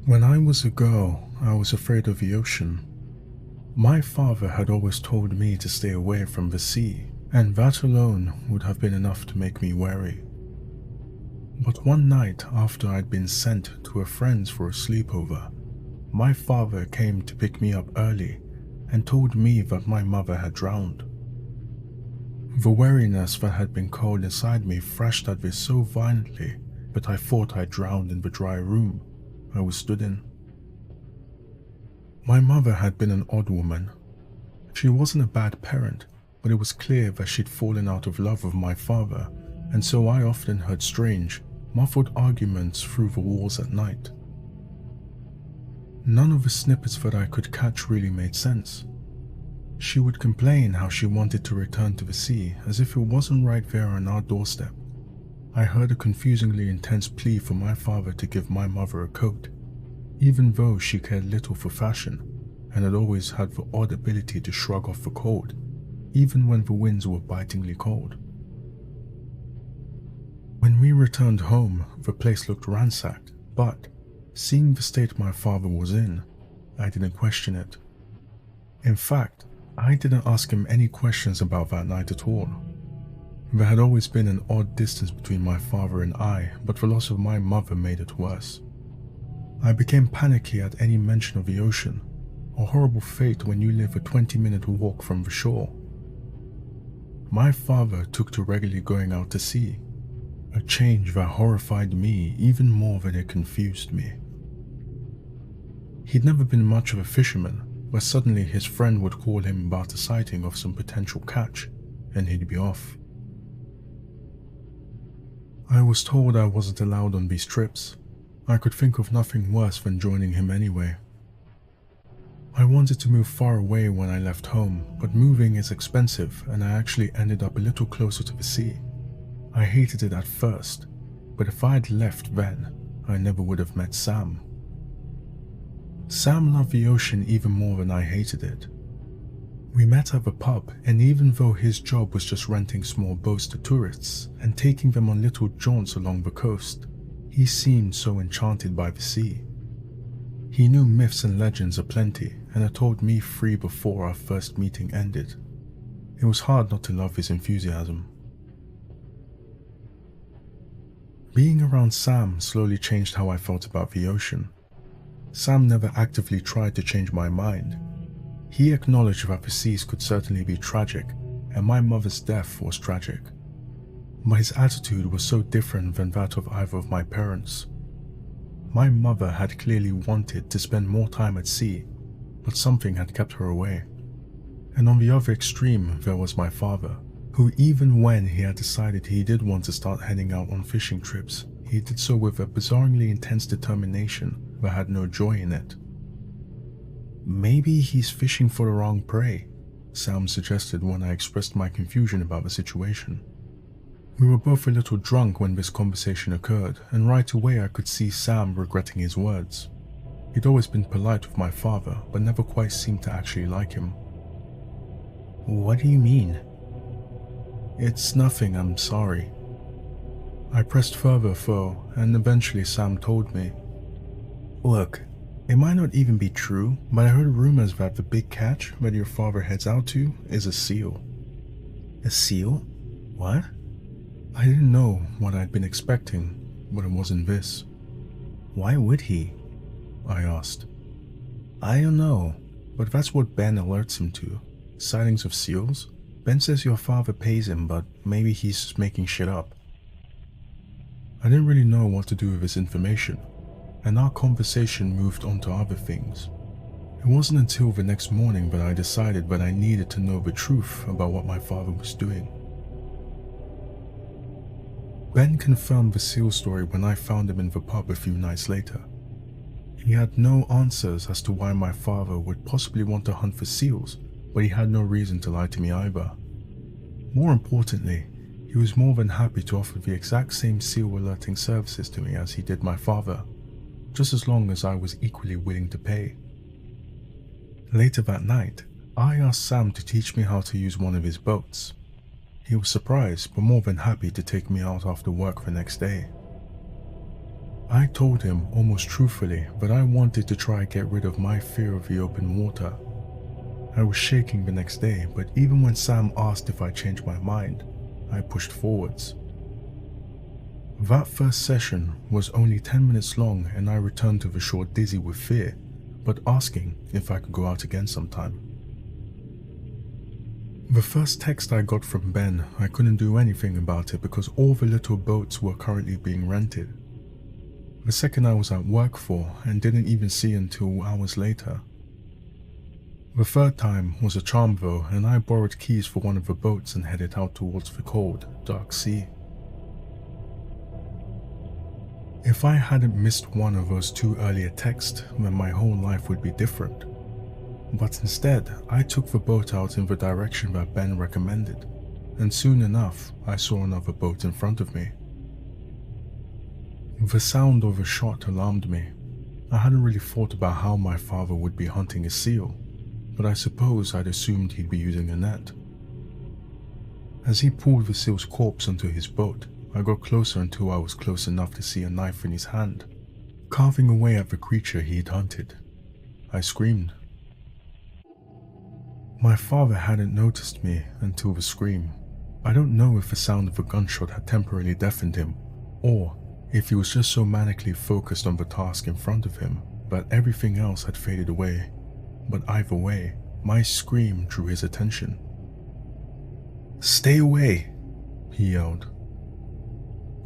When I was a girl, I was afraid of the ocean. My father had always told me to stay away from the sea, and that alone would have been enough to make me wary. But one night after I'd been sent to a friend's for a sleepover, my father came to pick me up early and told me that my mother had drowned. The wariness that had been coiled inside me thrashed at this so violently that I thought I drowned in the dry room I was stood in. My mother had been an odd woman. She wasn't a bad parent, but it was clear that she'd fallen out of love with my father, and so I often heard strange, muffled arguments through the walls at night. None of the snippets that I could catch really made sense. She would complain how she wanted to return to the sea as if it wasn't right there on our doorstep. I heard a confusingly intense plea for my father to give my mother a coat, even though she cared little for fashion and had always had the odd ability to shrug off the cold, even when the winds were bitingly cold. When we returned home, the place looked ransacked, but seeing the state my father was in, I didn't question it. In fact, I didn't ask him any questions about that night at all. There had always been an odd distance between my father and I, but the loss of my mother made it worse. I became panicky at any mention of the ocean, a horrible fate when you live a 20-minute walk from the shore. My father took to regularly going out to sea, a change that horrified me even more than it confused me. He'd never been much of a fisherman, but suddenly his friend would call him about a sighting of some potential catch, and he'd be off. I was told I wasn't allowed on these trips. I could think of nothing worse than joining him anyway. I wanted to move far away when I left home, but moving is expensive and I actually ended up a little closer to the sea. I hated it at first, but if I had left then, I never would have met Sam. Sam loved the ocean even more than I hated it. We met at the pub, and even though his job was just renting small boats to tourists and taking them on little jaunts along the coast, he seemed so enchanted by the sea. He knew myths and legends aplenty and had told me 3 before our first meeting ended. It was hard not to love his enthusiasm. Being around Sam slowly changed how I felt about the ocean. Sam never actively tried to change my mind. He acknowledged that the seas could certainly be tragic, and my mother's death was tragic. But his attitude was so different than that of either of my parents. My mother had clearly wanted to spend more time at sea, but something had kept her away. And on the other extreme there was my father, who even when he had decided he did want to start heading out on fishing trips, he did so with a bizarrely intense determination that had no joy in it. Maybe he's fishing for the wrong prey, Sam suggested when I expressed my confusion about the situation. We were both a little drunk when this conversation occurred, and right away I could see Sam regretting his words. He'd always been polite with my father, but never quite seemed to actually like him. What do you mean? It's nothing, I'm sorry. I pressed further though, and eventually Sam told me. Look, it might not even be true, but I heard rumors that the big catch that your father heads out to is a seal. A seal? What? I didn't know what I'd been expecting, but it wasn't this. Why would he? I asked. I don't know, but that's what Ben alerts him to. Sightings of seals? Ben says your father pays him, but maybe he's just making shit up. I didn't really know what to do with this information, and our conversation moved on to other things. It wasn't until the next morning that I decided that I needed to know the truth about what my father was doing. Ben confirmed the seal story when I found him in the pub a few nights later. He had no answers as to why my father would possibly want to hunt for seals, but he had no reason to lie to me either. More importantly, he was more than happy to offer the exact same seal alerting services to me as he did my father, just as long as I was equally willing to pay. Later that night, I asked Sam to teach me how to use one of his boats. He was surprised but more than happy to take me out after work the next day. I told him almost truthfully that I wanted to try get rid of my fear of the open water. I was shaking the next day, but even when Sam asked if I changed my mind, I pushed forwards. That first session was only 10 minutes long and I returned to the shore dizzy with fear, but asking if I could go out again sometime. The first text I got from Ben, I couldn't do anything about it because all the little boats were currently being rented. The second I was at work for and didn't even see until hours later. The third time was a charm though, and I borrowed keys for one of the boats and headed out towards the cold, dark sea. If I hadn't missed one of those two earlier texts, then my whole life would be different. But instead, I took the boat out in the direction that Ben recommended, and soon enough, I saw another boat in front of me. The sound of a shot alarmed me. I hadn't really thought about how my father would be hunting a seal, but I suppose I'd assumed he'd be using a net. As he pulled the seal's corpse onto his boat, I got closer until I was close enough to see a knife in his hand, carving away at the creature he'd hunted. I screamed. My father hadn't noticed me until the scream. I don't know if the sound of a gunshot had temporarily deafened him, or if he was just so manically focused on the task in front of him that everything else had faded away. But either way, my scream drew his attention. "Stay away!" he yelled.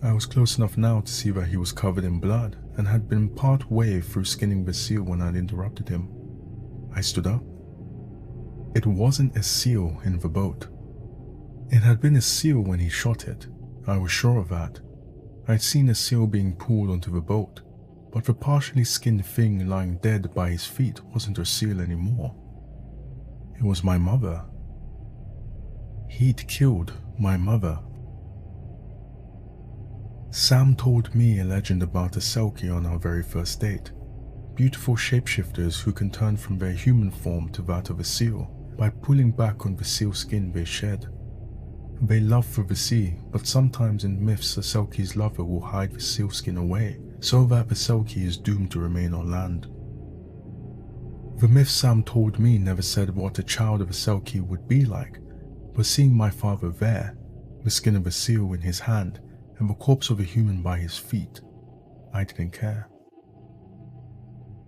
I was close enough now to see that he was covered in blood and had been part way through skinning the seal when I'd interrupted him. I stood up. It wasn't a seal in the boat. It had been a seal when he shot it. I was sure of that. I'd seen a seal being pulled onto the boat, but the partially skinned thing lying dead by his feet wasn't a seal anymore. It was my mother. He'd killed my mother. Sam told me a legend about a Selkie on our very first date. Beautiful shapeshifters who can turn from their human form to that of a seal by pulling back on the seal skin they shed. They love for the sea, but sometimes in myths a Selkie's lover will hide the seal skin away so that the Selkie is doomed to remain on land. The myth Sam told me never said what a child of a Selkie would be like, but seeing my father there, the skin of a seal in his hand and the corpse of a human by his feet, I didn't care.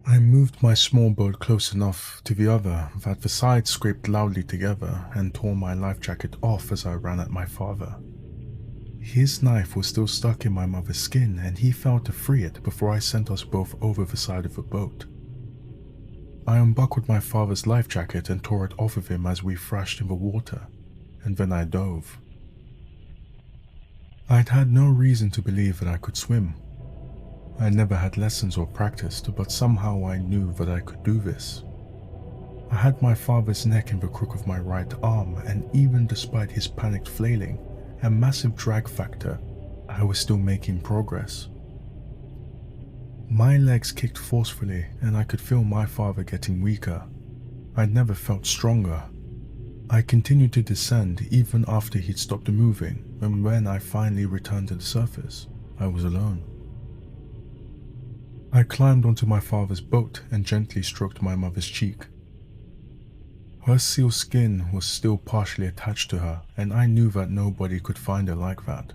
I moved my small boat close enough to the other that the sides scraped loudly together and tore my life jacket off as I ran at my father. His knife was still stuck in my mother's skin and he failed to free it before I sent us both over the side of the boat. I unbuckled my father's life jacket and tore it off of him as we thrashed in the water, and then I dove. I'd had no reason to believe that I could swim. I never had lessons or practiced, but somehow I knew that I could do this. I had my father's neck in the crook of my right arm, and even despite his panicked flailing and massive drag factor, I was still making progress. My legs kicked forcefully, and I could feel my father getting weaker. I'd never felt stronger. I continued to descend even after he'd stopped moving, and when I finally returned to the surface, I was alone. I climbed onto my father's boat and gently stroked my mother's cheek. Her seal skin was still partially attached to her, and I knew that nobody could find her like that.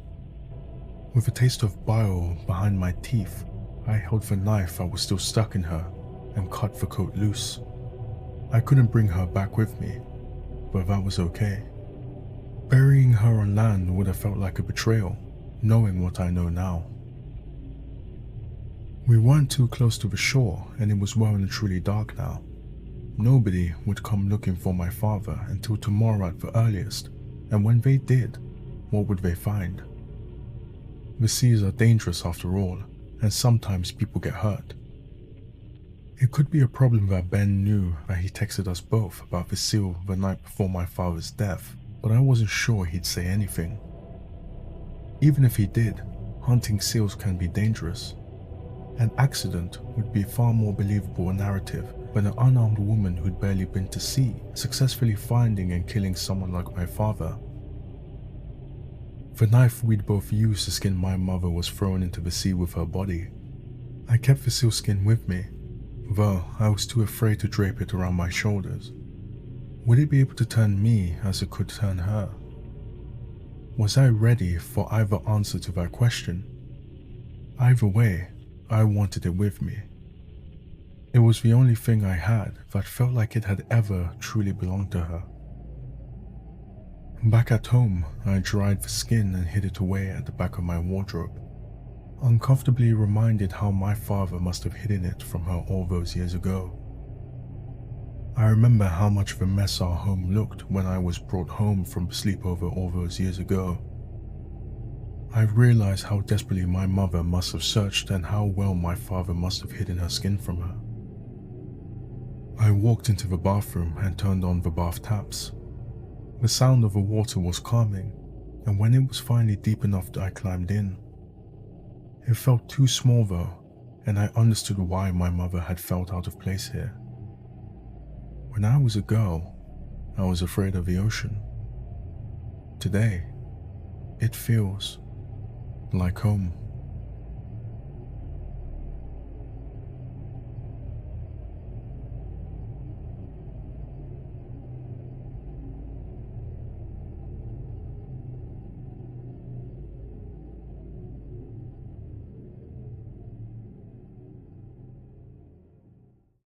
With a taste of bile behind my teeth, I held the knife that was still stuck in her and cut the coat loose. I couldn't bring her back with me, but that was okay. Burying her on land would have felt like a betrayal, knowing what I know now. We weren't too close to the shore, and it was well and truly dark now. Nobody would come looking for my father until tomorrow at the earliest, and when they did, what would they find? The seas are dangerous after all, and sometimes people get hurt. It could be a problem that Ben knew that he texted us both about the seal the night before my father's death, but I wasn't sure he'd say anything. Even if he did, hunting seals can be dangerous. An accident would be a far more believable narrative than an unarmed woman who'd barely been to sea successfully finding and killing someone like my father. The knife we'd both used to skin my mother was thrown into the sea with her body. I kept the sealskin with me, though I was too afraid to drape it around my shoulders. Would it be able to turn me as it could turn her? Was I ready for either answer to that question? Either way, I wanted it with me. It was the only thing I had that felt like it had ever truly belonged to her. Back at home, I dried the skin and hid it away at the back of my wardrobe, uncomfortably reminded how my father must have hidden it from her all those years ago. I remember how much of a mess our home looked when I was brought home from sleepover all those years ago. I realized how desperately my mother must have searched and how well my father must have hidden her skin from her. I walked into the bathroom and turned on the bath taps. The sound of the water was calming, and when it was finally deep enough I climbed in. It felt too small though, and I understood why my mother had felt out of place here. When I was a girl, I was afraid of the ocean. Today, it feels like home.